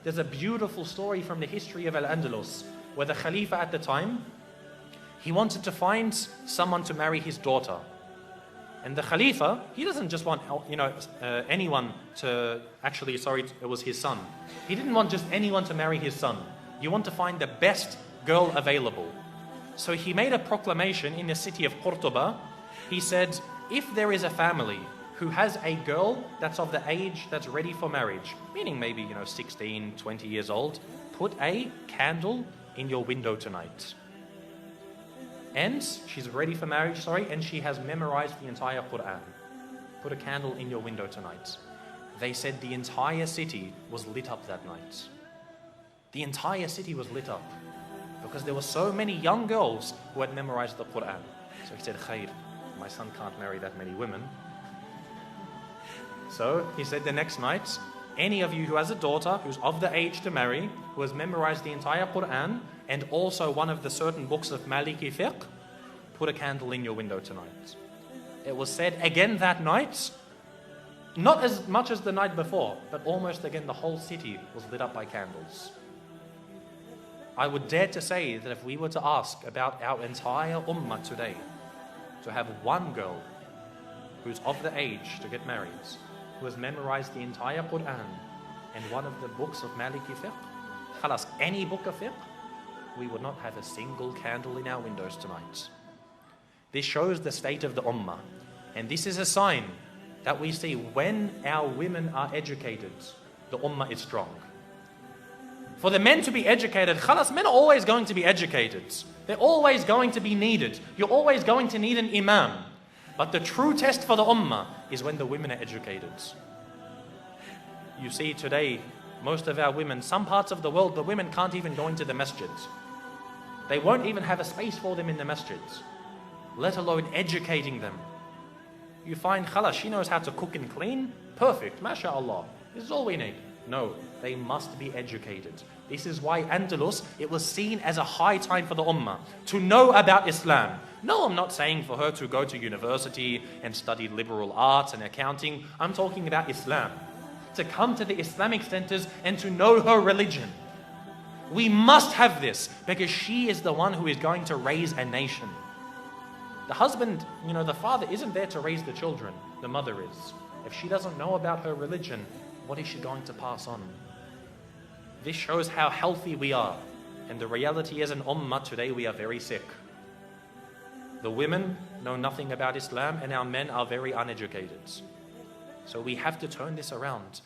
there's a beautiful story from the history of Al-Andalus, where the Khalifa at the time, he wanted to find someone to marry his daughter. And the Khalifa, he doesn't just want, anyone to, it was his son. He didn't want just anyone to marry his son. You want to find the best girl available. So he made a proclamation in the city of Cordoba. He said, if there is a family who has a girl that's of the age that's ready for marriage, meaning maybe, 16, 20 years old, put a candle in your window tonight. And she's ready for marriage, and she has memorized the entire Quran. Put a candle in your window tonight. They said the entire city was lit up that night. The entire city was lit up because there were so many young girls who had memorized the Quran. So he said, Khair, my son can't marry that many women. So he said the next night, any of you who has a daughter who's of the age to marry, who has memorized the entire Quran and also one of the certain books of Maliki fiqh, put a candle in your window tonight. It was said again that night, not as much as the night before, but almost again the whole city was lit up by candles. I would dare to say that if we were to ask about our entire ummah today, to have one girl who's of the age to get married, who has memorized the entire Quran and one of the books of Maliki fiqh, khalas, any book of fiqh, we would not have a single candle in our windows tonight. This shows the state of the ummah. And this is a sign that we see when our women are educated, the ummah is strong. For the men to be educated, khalas, men are always going to be educated. They're always going to be needed. You're always going to need an imam. But the true test for the ummah is when the women are educated. You see today, most of our women, some parts of the world, the women can't even go into the masjids. They won't even have a space for them in the masjids, let alone educating them. You find, khalas, she knows how to cook and clean, perfect, mashallah, this is all we need. No, they must be educated. This is why Andalus, it was seen as a high time for the ummah to know about Islam. No, I'm not saying for her to go to university and study liberal arts and accounting. I'm talking about Islam. To come to the Islamic centers and to know her religion. We must have this because she is the one who is going to raise a nation. The husband, the father isn't there to raise the children. The mother is. If she doesn't know about her religion, what is she going to pass on? This shows how healthy we are. And the reality is, an ummah today, we are very sick. The women know nothing about Islam and our men are very uneducated. So we have to turn this around.